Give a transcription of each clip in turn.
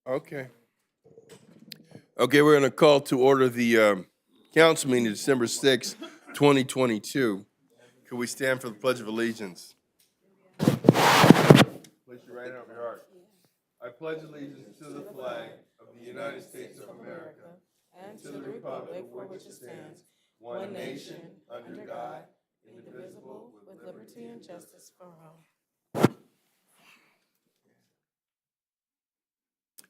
Okay. Okay, we're going to call to order the council meeting December 6th, 2022. Could we stand for the Pledge of Allegiance? Place your right hand on your heart. I pledge allegiance to the flag of the United States of America and to the republic for which it stands, one nation, under God, indivisible, with liberty and justice for all.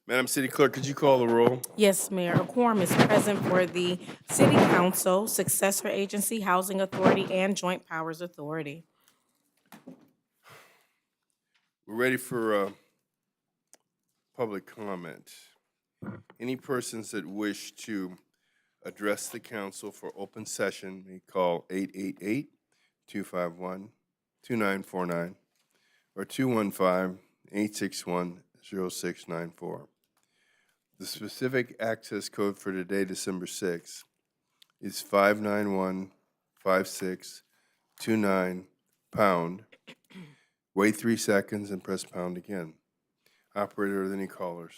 Madam City Clerk, could you call the roll? Yes, Mayor. A quorum is present for the City Council, Successor Agency, Housing Authority, and Joint Powers Authority. We're ready for public comment. Any persons that wish to address the council for open session may call 888-251-2949 or 215-861-0694. The specific access code for today, December 6th, is 591-5629 pound. Wait 3 seconds and press pound again. Operator, are there any callers?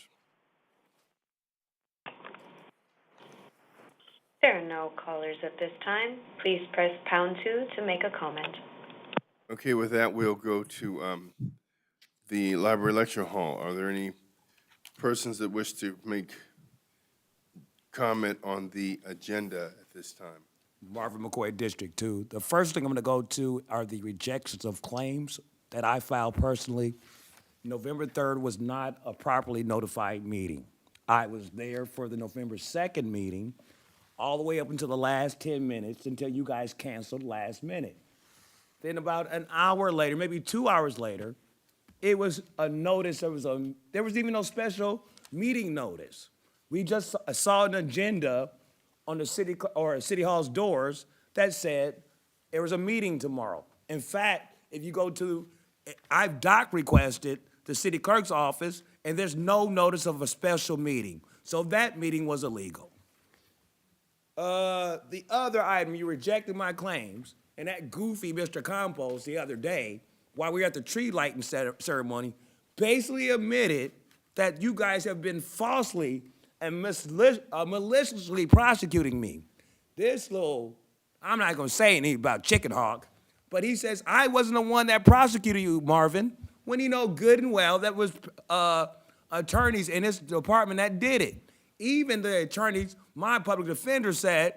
There are no callers at this time. Please press pound 2 to make a comment. Okay, with that, we'll go to the library lecture hall. Are there any persons that wish to make comment on the agenda at this time? Marvin McCoy, District 2. The first thing I'm going to go to are the rejections of claims that I filed personally. November 3rd was not a properly notified meeting. I was there for the November 2nd meeting, all the way up until the last 10 minutes, until you guys canceled last minute. Then about an hour later, maybe 2 hours later, it was a notice, there was even no special meeting notice. We just saw an agenda on the city hall's doors that said there was a meeting tomorrow. In fact, if you go to, I've doc requested the city clerk's office, and there's no notice of a special meeting. So that meeting was illegal. The other item, you rejected my claims, and that goofy Mr. Campos the other day, while we were at the tree lighting ceremony, basically admitted that you guys have been falsely and maliciously prosecuting me. This little, I'm not gonna say anything about Chicken Hawk, but he says, I wasn't the one that prosecuted you, Marvin, when he know good and well that was attorneys in his department that did it. Even the attorneys, my public defender said,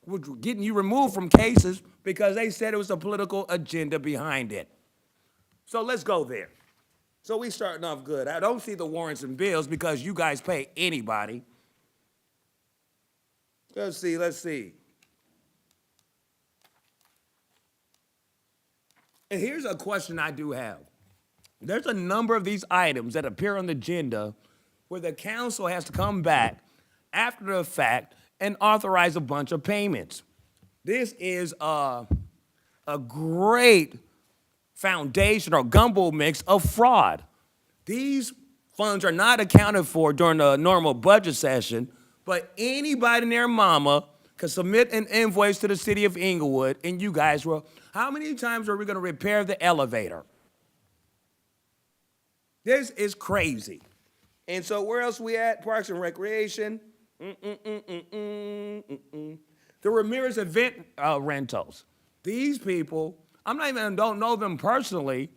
were getting you removed from cases because they said it was a political agenda behind it. So let's go there. So we starting off good. I don't see the warrants and bills because you guys pay anybody. Let's see. And here's a question I do have. There's a number of these items that appear on the agenda where the council has to come back after the fact and authorize a bunch of payments. This is a great foundation or gumbo mix of fraud. These funds are not accounted for during the normal budget session, but anybody and their mama can submit an invoice to the city of Inglewood, and you guys will. How many times are we going to repair the elevator? This is crazy. And so where else we at? Parks and Recreation. The Ramirez event rentals. These people, don't know them personally,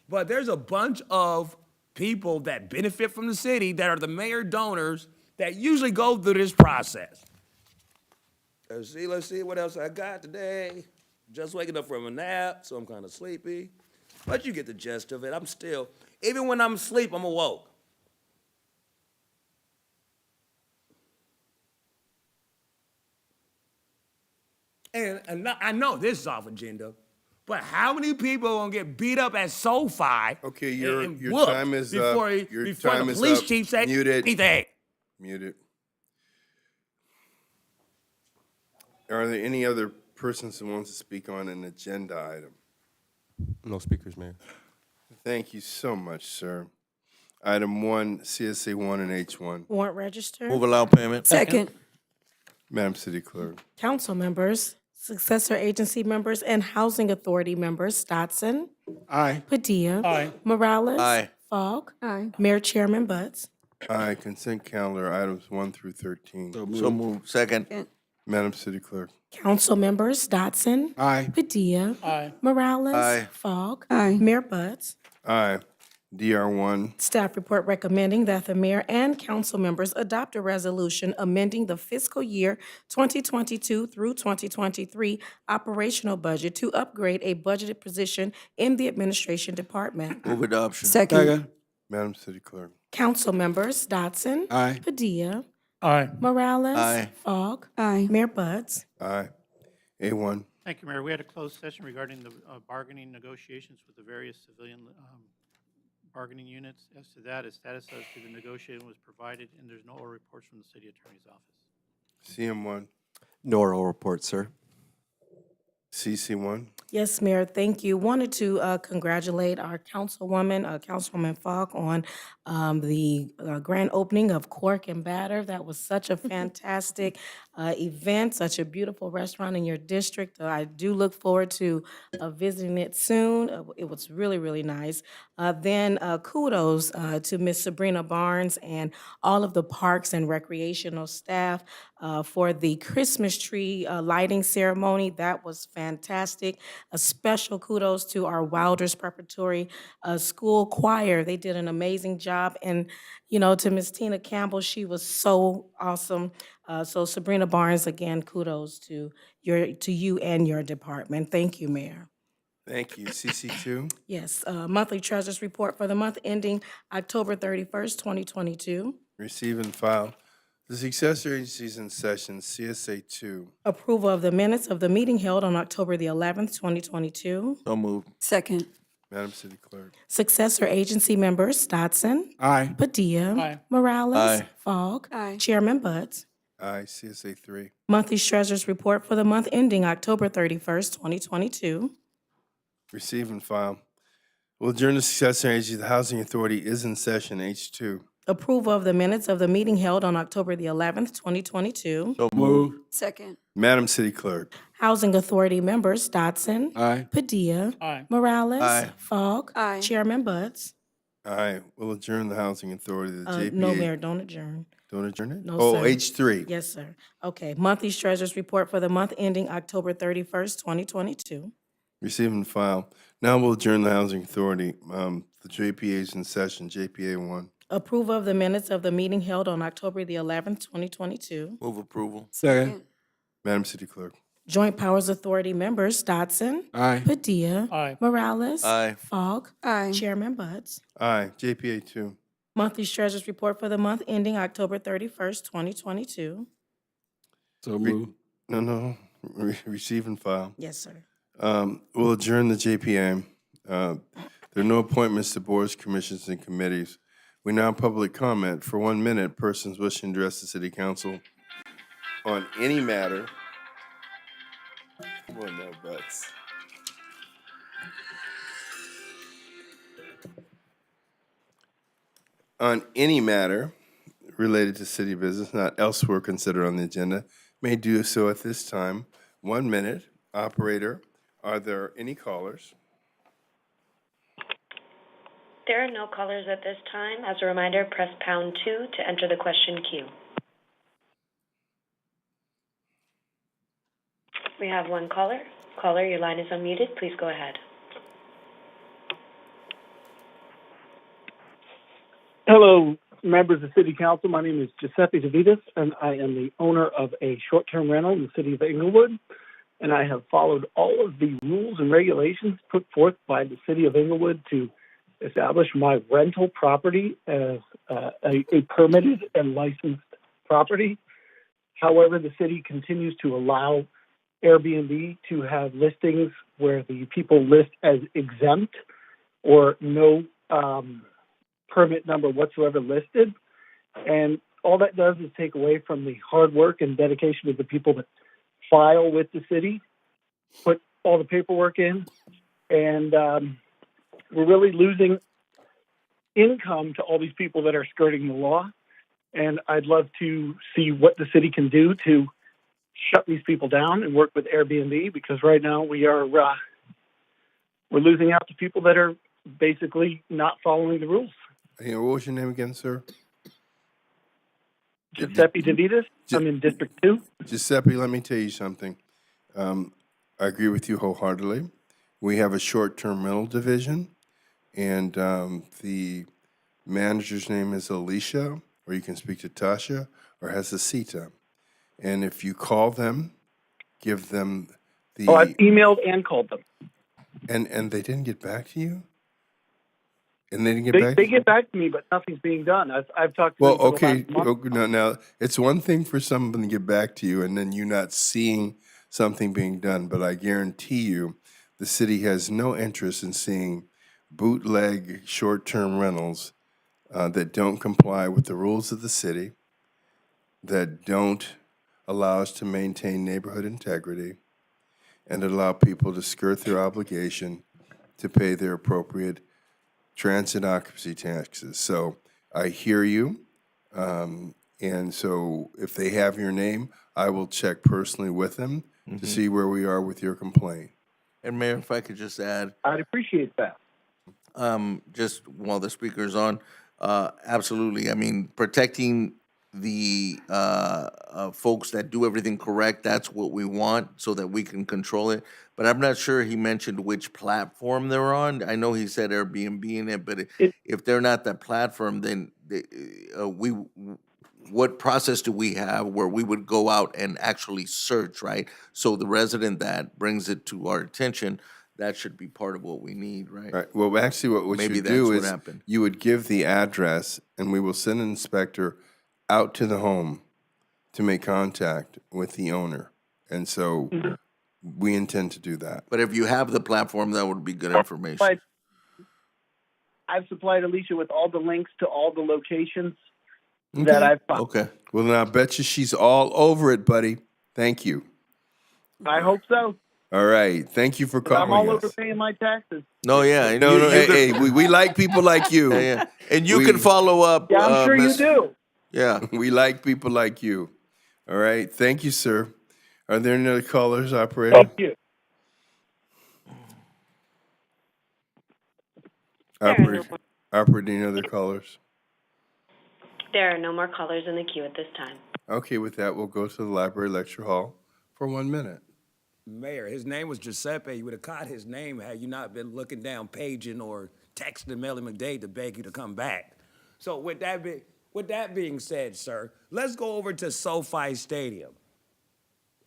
but there's a bunch of people that benefit from the city that are the mayor donors that usually go through this process. Let's see what else I got today. Just waking up from a nap, so I'm kind of sleepy. But you get the gist of it. I'm still, even when I'm asleep, I'm awoke. And I know this is off agenda, but how many people are gonna get beat up at SoFi? Okay, your whooped time is up. before Your before time the is police up. chief said Mute it. anything? Mute it. Are there any other persons who wants to speak on an agenda item? No speakers, Mayor. Thank you so much, sir. Item 1, CSA 1 and H1. Warrant register. Move allow payment. Second. Madam City Clerk. Council members, Successor Agency members, and Housing Authority members, Dotson. Aye. Padilla. Aye. Morales. Aye. Fogg. Aye. Mayor Chairman Butts. Aye. Consent calendar items 1 through 13. So moved. Second. Second. Madam City Clerk. Council members Dotson. Aye. Padilla. Morales. Aye. Fogg. Aye. Mayor Butts. Aye. DR1. Staff report recommending that the mayor and council members adopt a resolution amending the fiscal year 2022 through 2023 operational budget to upgrade a budgeted position in the administration department. Move adoption. Second. Madam City Clerk. Council members Dotson. Aye. Padilla. Aye. Morales. Aye. Fogg. Aye. Mayor Butts. Aye. A1. Thank you, Mayor. We had a closed session regarding the bargaining negotiations with the various civilian bargaining units. As to that, a status as to the negotiation was provided, and there's no oral reports from the city attorney's office. CM1. No oral report, sir. CC1. Yes, Mayor, thank you. Wanted to congratulate our Councilwoman Fogg, on the grand opening of Cork and Batter. That was such a fantastic event, such a beautiful restaurant in your district. I do look forward to visiting it soon. It was really, really nice. Then kudos to Miss Sabrina Barnes and all of the parks and recreational staff for the Christmas tree lighting ceremony. That was fantastic. A special kudos to our Wilders Preparatory School Choir. They did an amazing job. And, you know, to Miss Tina Campbell, she was so awesome. So Sabrina Barnes, again, kudos to you and your department. Thank you, Mayor. Thank you. CC2. Yes, monthly treasurer's report for the month ending October 31st, 2022. Receive and file. The successor agencies in session, CSA2. Approval of the minutes of the meeting held on October the 11th, 2022. So moved. Second. Madam City Clerk. Successor agency members Dotson. Aye. Padilla. Aye. Morales. Aye. Fogg. Aye. Chairman Butts. Aye. CSA3. Monthly treasurer's report for the month ending October 31st, 2022. Receive and file. Will adjourn the successor agency. The Housing Authority is in session, H2. Approval of the minutes of the meeting held on October the 11th, 2022. So moved. Second. Madam City Clerk. Housing Authority members Dotson. Aye. Padilla. Aye. Morales. Aye. Fogg. Aye. Chairman Butts. Aye. Will adjourn the Housing Authority. The JPA. No, Mayor, don't adjourn. Don't adjourn it? No, Oh, sir. H3. Yes, sir. Okay, monthly treasurer's report for the month ending October 31st, 2022. Receive and file. Now we'll adjourn the Housing Authority. The JPA is in session, JPA1. Approval of the minutes of the meeting held on October the 11th, 2022. Move approval. Second. Madam City Clerk. Joint Powers Authority members Dotson. Aye. Padilla. Aye. Morales. Aye. Fogg. Aye. Chairman Butts. Aye. JPA2. Monthly treasurer's report for the month ending October 31st, 2022. So No. Receive and file. Yes, sir. We'll adjourn the JPA. There are no appointments to boards, commissions, and committees. We now public comment. For 1 minute, persons wishing to address the City Council on any matter. Come on now, Butts. On any matter related to city business, not elsewhere considered on the agenda, may do so at this time. 1 minute. Operator, are there any callers? There are no callers at this time. As a reminder, press pound 2 to enter the question queue. We have one caller. Caller, your line is unmuted. Please go ahead. Hello, members of City Council. My name is Giuseppe Davidas, and I am the owner of a short-term rental in the city of Inglewood. And I have followed all of the rules and regulations put forth by the city of Inglewood to establish my rental property as a permitted and licensed property. However, the city continues to allow Airbnb to have listings where the people list as exempt or no permit number whatsoever listed. And all that does is take away from the hard work and dedication of the people that file with the city, put all the paperwork in, and we're really losing income to all these people that are skirting the law. And I'd love to see what the city can do to shut these people down and work with Airbnb, because right now we're losing out to people that are basically not following the rules. Hey, what was your name again, sir? Giuseppe DeVitas. I'm in District 2. Giuseppe, let me tell you something. I agree with you wholeheartedly. We have a short-term rental division, and the manager's name is Alicia, or you can speak to Tasha, or Hesasita. And if you call them, give them Oh, I've the, emailed and called them. and they didn't get back to you? And they didn't get They, back? they get back to me, but nothing's being done. I've talked to Well, them for the okay, last month. now, it's one thing for someone to get back to you and then you not seeing something being done, but I guarantee you, the city has no interest in seeing bootleg short-term rentals that don't comply with the rules of the city, that don't allow us to maintain neighborhood integrity, and allow people to skirt their obligation to pay their appropriate transit occupancy taxes. So I hear you. And so if they have your name, I will check personally with them to see where we are with your complaint. And Mayor, if I could just add, I'd appreciate that. just while the speaker's on, absolutely. I mean, protecting the folks that do everything correct, that's what we want so that we can control it. But I'm not sure he mentioned which platform they're on. I know he said Airbnb in it, but if they're not that platform, then what process do we have where we would go out and actually search, right? So the resident that brings it to our attention, that should be part of what we need, right? Right, well, actually, what Maybe you that's do what is happened. you would give the address and we will send an inspector out to the home to make contact with the owner. And so we intend to do that. But if you have the platform, that would be good information. But I've supplied Alicia with all the links to all the locations that I've found. Okay. Well, then I bet you she's all over it, buddy. Thank you. I hope so. All right, thank you for 'Cause I'm calling all over us. paying my taxes. No, yeah. And No, you, no, you hey, can, hey, we like people like you. yeah, yeah. And you We- can follow up. Yeah, I'm sure you Miss- do. Yeah. We like people like you. All right, thank you, sir. Are there any other callers, operator? Thank you. Operator, any other callers? There are no more callers in the queue at this time. Okay, with that, we'll go to the library lecture hall for 1 minute. Mayor, his name was Giuseppe. You would have caught his name had you not been looking down, paging, or texting Melly McDade to beg you to come back. So with that being said, sir, let's go over to SoFi Stadium.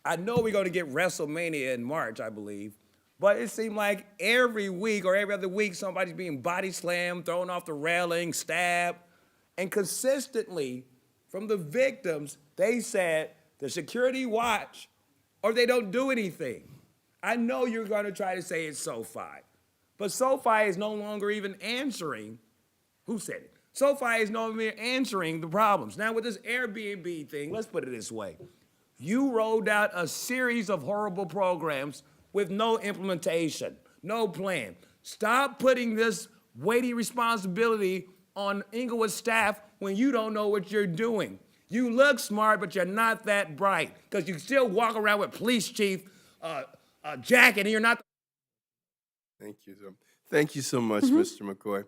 I know we're going to get WrestleMania in March, I believe, but it seemed like every week or every other week somebody's being body slammed, thrown off the railing, stabbed, and consistently from the victims, they said the security watch or they don't do anything. I know you're going to try to say it's SoFi, but SoFi is no longer even answering. Who said it? SoFi is no longer answering the problems. Now, with this Airbnb thing, let's put it this way. You rolled out a series of horrible programs with no implementation, no plan. Stop putting this weighty responsibility on Inglewood staff when you don't know what you're doing. You look smart, but you're not that bright because you still walk around with police chief jacket and you're not. Thank you. Thank you so much, Mr. McCoy.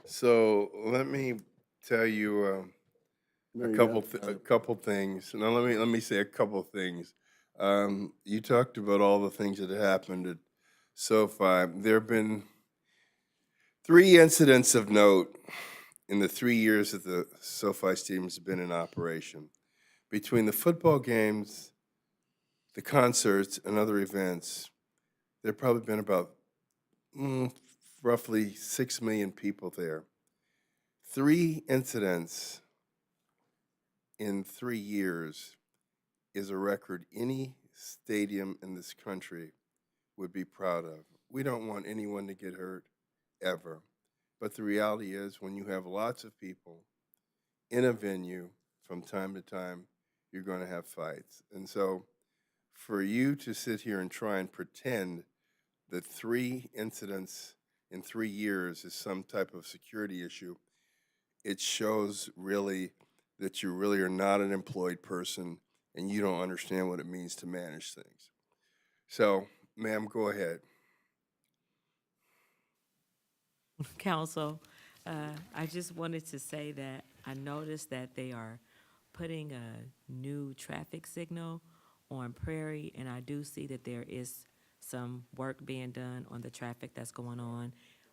So let me tell you a couple things. Now let me say a couple things. You talked about all the things that happened at SoFi. There have been 3 incidents of note in the 3 years that the SoFi Stadium has been in operation. Between the football games, the concerts, and other events, there have probably been about roughly 6 million people there. 3 incidents in 3 years is a record any stadium in this country would be proud of. We don't want anyone to get hurt, ever. But the reality is, when you have lots of people in a venue from time to time, you're going to have fights. And so for you to sit here and try and pretend that 3 incidents in 3 years is some type of security issue, it shows really that you really are not an employed person and you don't understand what it means to manage things. So, ma'am, go ahead. Council. I just wanted to say that I noticed that they are putting a new traffic signal on Prairie, and I do see that there is some work being done on the traffic that's going on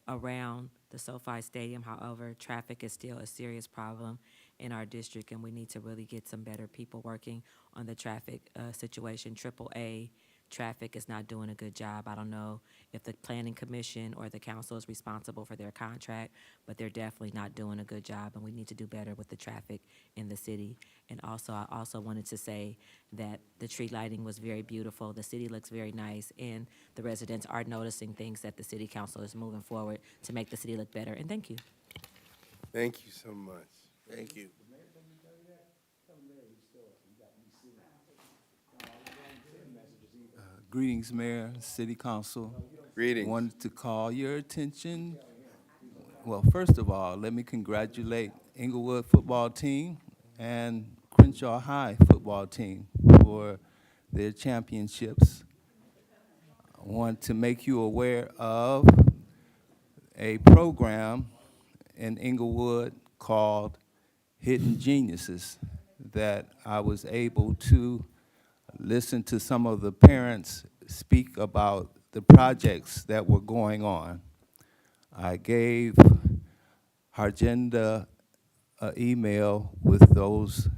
around the SoFi Stadium. However, traffic is still a serious problem in our district, and we need to really get some better people working on the traffic situation. AAA traffic is not doing a good job. I don't know if the planning commission or the council is responsible for their contract, but they're definitely not doing a good job, and we need to do better with the traffic in the city. And also, I also wanted to say that the tree lighting was very beautiful. The city looks very nice, and the residents are noticing things that the city council is moving forward to make the city look better. And thank you. Thank you so much. Thank you. Greetings, Mayor, City Council. Greetings. Wanted to call your attention. Well, first of all, let me congratulate Inglewood football team and Crenshaw High football team for their championships. I want to make you aware of a program in Inglewood called Hidden Geniuses that I was able to listen to some of the parents speak about the projects that were going on. I gave Harjenda an email with those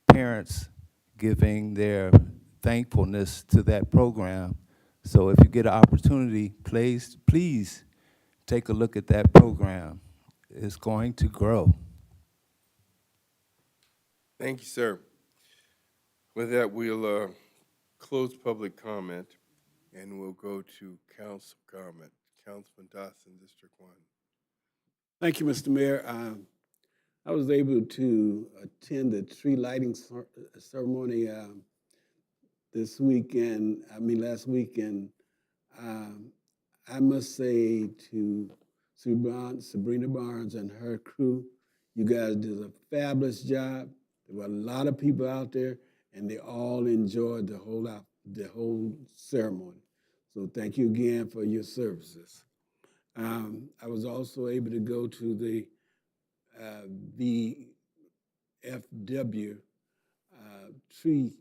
parents giving their thankfulness to that program. So if you get an opportunity, please take a look at that program. It's going to grow. Thank you, sir. With that, we'll close public comment, and we'll go to council comment. Councilman Dawson, District 1. Thank you, Mr. Mayor. I was able to attend the tree lighting ceremony last week, and I must say to Sabrina Barnes and her crew, you guys did a fabulous job. There were a lot of people out there, and they all enjoyed the whole ceremony. So thank you again for your services. I was also able to go to the VFW tree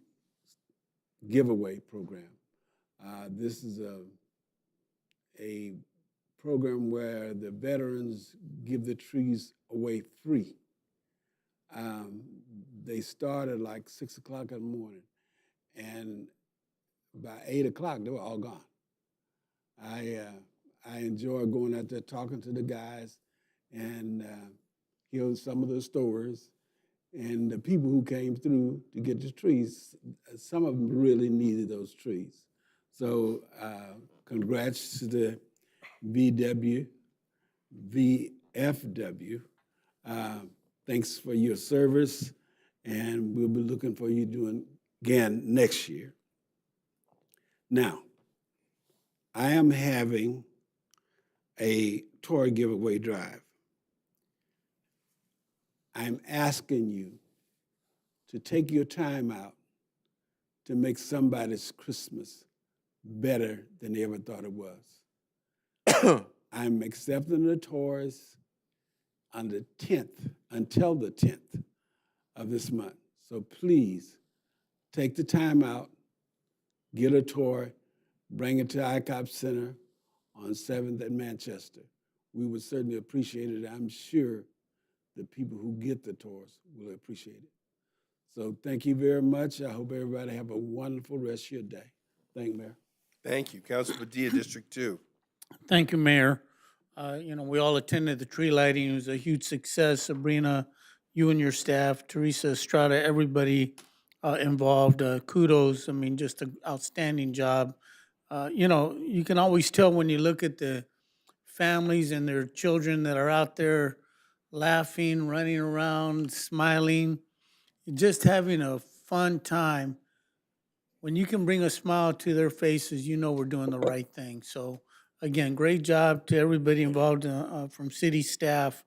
giveaway program. This is a program where the veterans give the trees away free. They start at like 6 o'clock in the morning, and by 8 o'clock, they were all gone. I enjoy going out there talking to the guys and hearing some of the stories. And the people who came through to get the trees, some of them really needed those trees. So congrats to the VFW. Thanks for your service, and we'll be looking for you doing again next year. Now, I am having a toy giveaway drive. I'm asking you to take your time out to make somebody's Christmas better than they ever thought it was. I'm accepting the toys on the 10th, until the 10th of this month. So please take the time out, get a toy, bring it to ICOP Center on 7th and Manchester. We would certainly appreciate it. I'm sure the people who get the toys will appreciate it. So thank you very much. I hope everybody have a wonderful rest of your day. Thank you, Mayor. Thank you. Councilman Padilla, District 2. Thank you, Mayor. We all attended the tree lighting. It was a huge success. Sabrina, you and your staff, Teresa Estrada, everybody involved, kudos. I mean, just an outstanding job. You can always tell when you look at the families and their children that are out there laughing, running around, smiling, just having a fun time. When you can bring a smile to their faces, you know we're doing the right thing. So again, great job to everybody involved from city staff.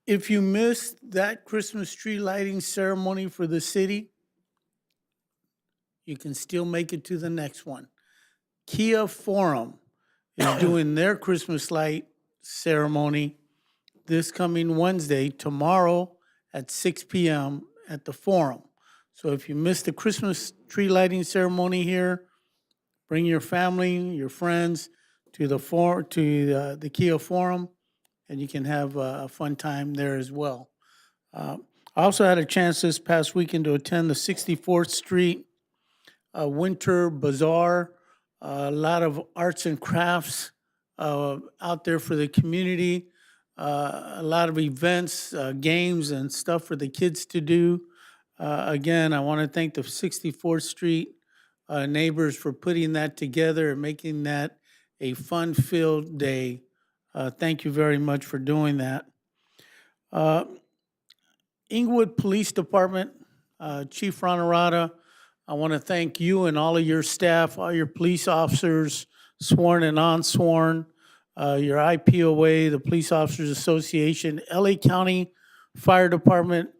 If you missed that Christmas tree lighting ceremony for the city, you can still make it to the next one. Kia Forum is doing their Christmas light ceremony this coming Wednesday, tomorrow at 6 p.m. at the Forum. So if you missed the Christmas tree lighting ceremony here, bring your family, your friends to the Kia Forum, and you can have a fun time there as well. I also had a chance this past weekend to attend the 64th Street Winter Bazaar. A lot of arts and crafts out there for the community. A lot of events, games, and stuff for the kids to do. Again, I want to thank the 64th Street neighbors for putting that together and making that a fun-filled day. Thank you very much for doing that. Inglewood Police Department, Chief Ranarata, I want to thank you and all of your staff, all your police officers, sworn and unsworn, your IPOA, the Police Officers Association, LA County Fire Department,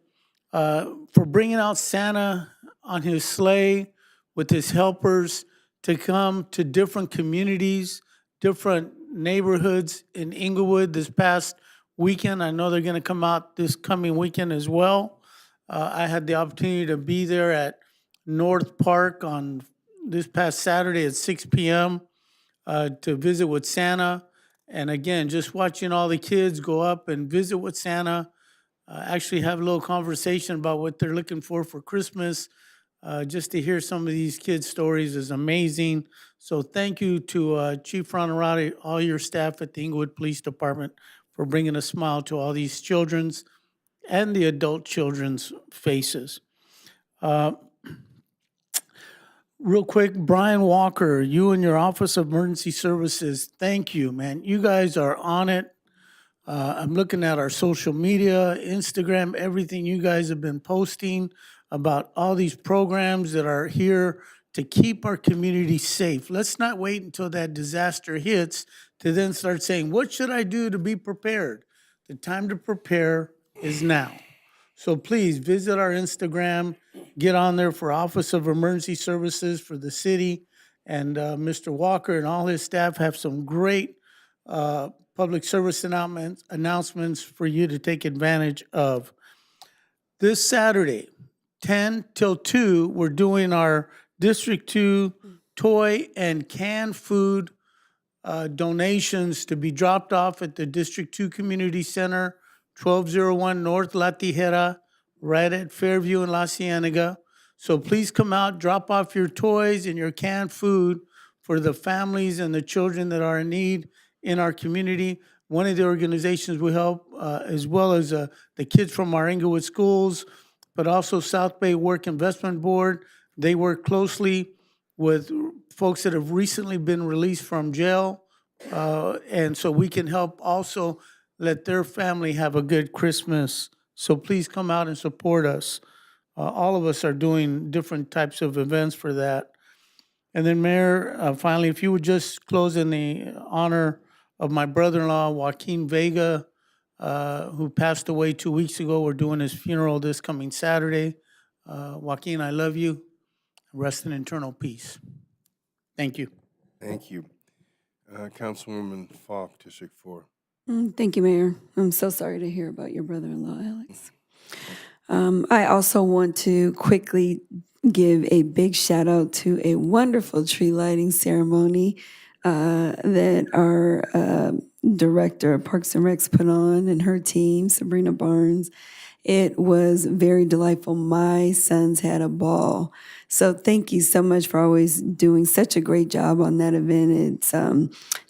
for bringing out Santa on his sleigh with his helpers to come to different communities, different neighborhoods in Inglewood this past weekend. I know they're going to come out this coming weekend as well. I had the opportunity to be there at North Park on this past Saturday at 6 p.m. To visit with Santa. And again, just watching all the kids go up and visit with Santa, actually have a little conversation about what they're looking for Christmas. Just to hear some of these kids' stories is amazing. So thank you to Chief Ranarati, all your staff at the Inglewood Police Department for bringing a smile to all these children's and the adult children's faces. Real quick, Brian Walker, you and your Office of Emergency Services, thank you, man. You guys are on it. I'm looking at our social media, Instagram, everything you guys have been posting about all these programs that are here to keep our community safe. Let's not wait until that disaster hits to then start saying, what should I do to be prepared? The time to prepare is now. So please visit our Instagram, get on there for Office of Emergency Services for the city. And Mr. Walker and all his staff have some great public service announcements for you to take advantage of. This Saturday, 10 till 2, we're doing our District 2 toy and canned food donations to be dropped off at the District 2 Community Center, 1201 North La Tijera, right at Fairview and La Cienega. So please come out, drop off your toys and your canned food for the families and the children that are in need in our community. One of the organizations we help, as well as the kids from our Inglewood schools, but also South Bay Work Investment Board. They work closely with folks that have recently been released from jail. And so we can help also let their family have a good Christmas. So please come out and support us. All of us are doing different types of events for that. And then Mayor, finally, if you would just close in the honor of my brother-in-law, Joaquin Vega, who passed away 2 weeks ago. We're doing his funeral this coming Saturday. Joaquin, I love you. Rest in eternal peace. Thank you. Thank you. Councilwoman Falk, District 4. Thank you, Mayor. I'm so sorry to hear about your brother-in-law, Alex. I also want to quickly give a big shout out to a wonderful tree lighting ceremony that our director of Parks and Recs put on and her team, Sabrina Barnes. It was very delightful. My sons had a ball. So thank you so much for always doing such a great job on that event. It's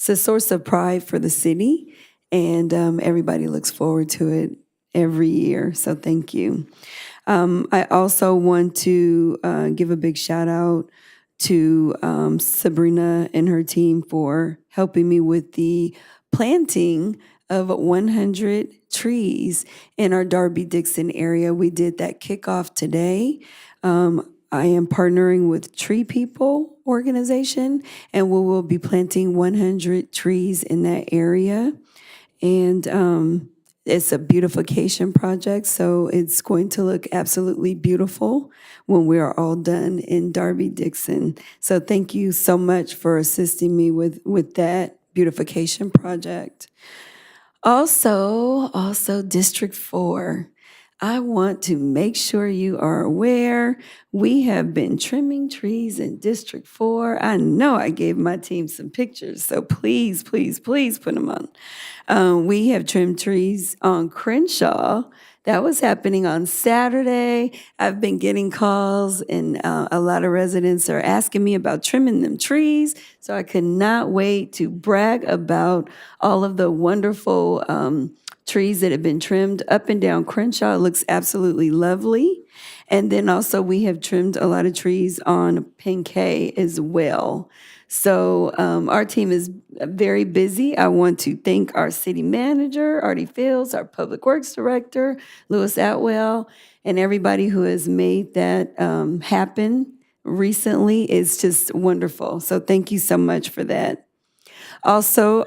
a source of pride for the city, and everybody looks forward to it every year. So thank you. I also want to give a big shout out to Sabrina and her team for helping me with the planting of 100 trees in our Darby-Dixon area. We did that kickoff today. I am partnering with Tree People organization, and we will be planting 100 trees in that area. And it's a beautification project, so it's going to look absolutely beautiful when we are all done in Darby-Dixon. So thank you so much for assisting me with that beautification project. Also, District 4. I want to make sure you are aware, we have been trimming trees in District 4. I know I gave my team some pictures, so please, please, please put them on. We have trimmed trees on Crenshaw. That was happening on Saturday. I've been getting calls, and a lot of residents are asking me about trimming them trees. So I could not wait to brag about all of the wonderful trees that have been trimmed up and down Crenshaw. It looks absolutely lovely. And then also, we have trimmed a lot of trees on Pinkay as well. So our team is very busy. I want to thank our city manager, Artie Fields, our public works director, Louis Atwell, and everybody who has made that happen recently. It's just wonderful. So thank you so much for that. Also,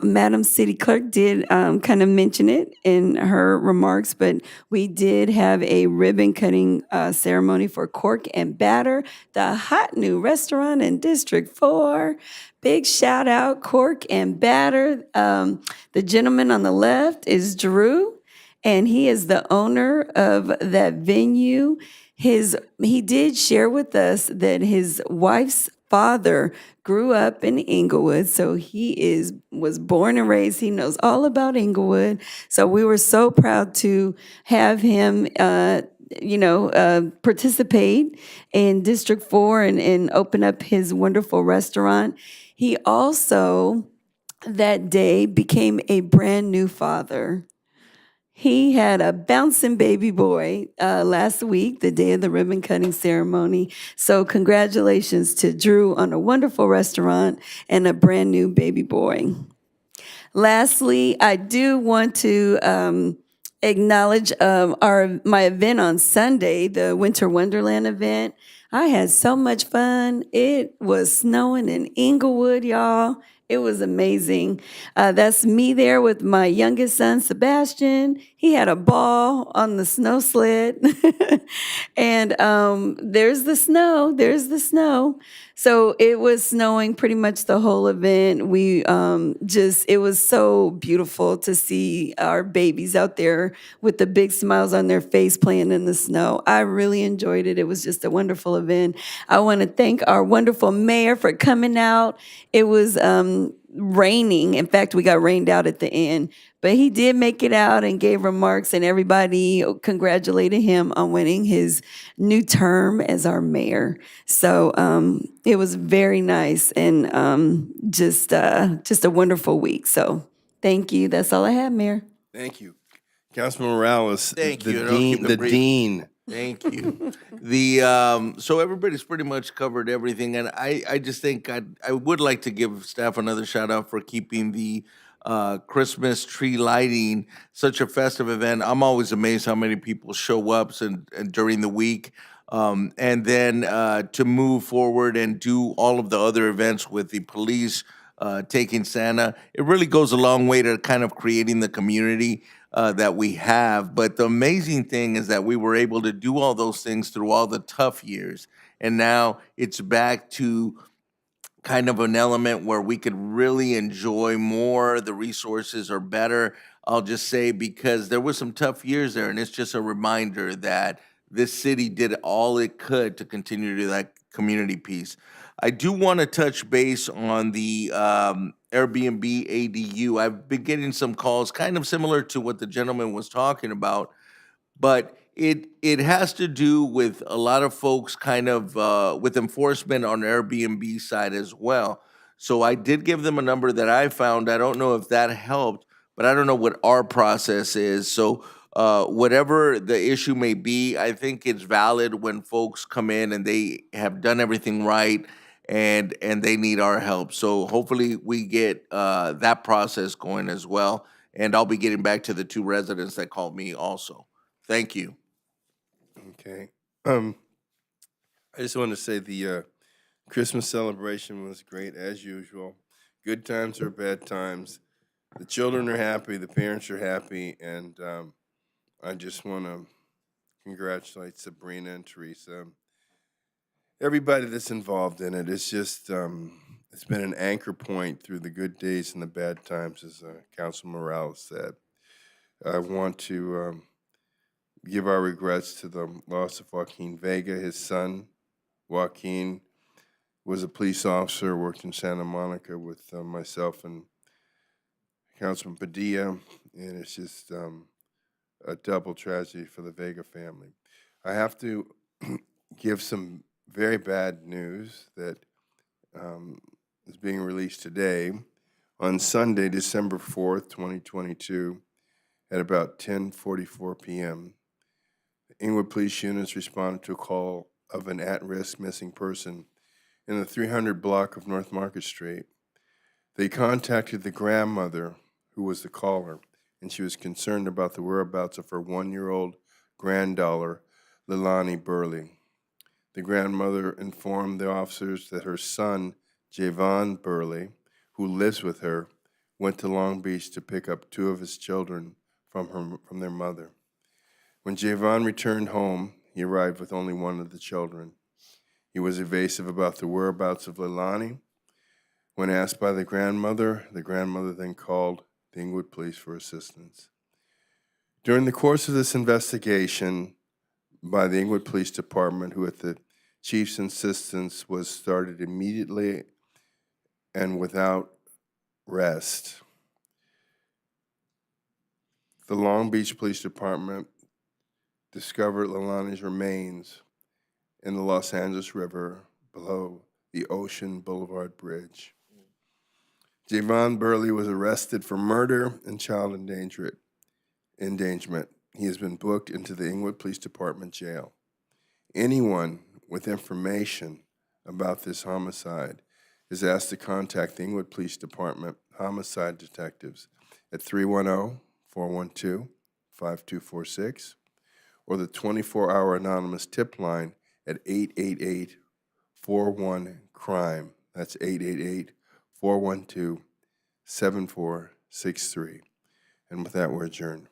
Madam City Clerk did kind of mention it in her remarks, but we did have a ribbon cutting ceremony for Cork and Batter, the hot new restaurant in District 4. Big shout out, Cork and Batter. The gentleman on the left is Drew, and he is the owner of that venue. He did share with us that his wife's father grew up in Inglewood, so was born and raised. He knows all about Inglewood. So we were so proud to have him participate in District 4 and open up his wonderful restaurant. He also that day became a brand new father. He had a bouncing baby boy last week, the day of the ribbon cutting ceremony. So congratulations to Drew on a wonderful restaurant and a brand new baby boy. Lastly, I do want to acknowledge my event on Sunday, the Winter Wonderland event. I had so much fun. It was snowing in Inglewood, y'all. It was amazing. That's me there with my youngest son, Sebastian. He had a ball on the snow sled. And there's the snow. There's the snow. So it was snowing pretty much the whole event. It was so beautiful to see our babies out there with the big smiles on their face playing in the snow. I really enjoyed it. It was just a wonderful event. I want to thank our wonderful mayor for coming out. It was raining. In fact, we got rained out at the end, but he did make it out and gave remarks, and everybody congratulated him on winning his new term as our mayor. So it was very nice and just a wonderful week. So thank you. That's all I have, Mayor. Thank you. Councilman Morales, Thank the you, and I'll dean, keep it the brief. dean. Thank you. So everybody's pretty much covered everything, and I just think I would like to give staff another shout out for keeping the Christmas tree lighting such a festive event. I'm always amazed how many people show up and during the week, and then to move forward and do all of the other events with the police taking Santa. It really goes a long way to kind of creating the community that we have. But the amazing thing is that we were able to do all those things through all the tough years. And now it's back to kind of an element where we could really enjoy more. The resources are better. I'll just say because there were some tough years there, and it's just a reminder that this city did all it could to continue to do that community piece. I do want to touch base on the Airbnb ADU. I've been getting some calls kind of similar to what the gentleman was talking about, but it has to do with a lot of folks kind of with enforcement on Airbnb side as well. So I did give them a number that I found. I don't know if that helped, but I don't know what our process is. So whatever the issue may be, I think it's valid when folks come in and they have done everything right and they need our help. So hopefully we get that process going as well. And I'll be getting back to the two residents that called me also. Thank you. Okay. I just want to say the Christmas celebration was great as usual. Good times or bad times. The children are happy, the parents are happy, and I just want to congratulate Sabrina and Teresa. Everybody that's involved in it. It's just it's been an anchor point through the good days and the bad times, as Councilman Morales said. I want to give our regrets to the loss of Joaquin Vega, his son. Joaquin was a police officer, worked in Santa Monica with myself and Councilman Padilla, and it's just a double tragedy for the Vega family. I have to give some very bad news that is being released today. On Sunday, December 4th, 2022, at about 10:44 p.m., Inglewood police units responded to a call of an at-risk missing person in the 300 block of North Market Street. They contacted the grandmother, who was the caller, and she was concerned about the whereabouts of her 1-year-old granddaughter, Leilani Burley. The grandmother informed the officers that her son, Javon Burley, who lives with her, went to Long Beach to pick up 2 of his children from their mother. When Javon returned home, he arrived with only 1 of the children. He was evasive about the whereabouts of Leilani. When asked by the grandmother then called the Inglewood police for assistance. During the course of this investigation by the Inglewood Police Department, who at the chief's insistence was started immediately and without rest, the Long Beach Police Department discovered Leilani's remains in the Los Angeles River below the Ocean Boulevard Bridge. Javon Burley was arrested for murder and child endangerment. He has been booked into the Inglewood Police Department jail. Anyone with information about this homicide is asked to contact the Inglewood Police Department homicide detectives at 310-412-5246 or the 24-hour anonymous tip line at 888-41-CRIME. That's 888-412-7463. And with that, we're adjourned.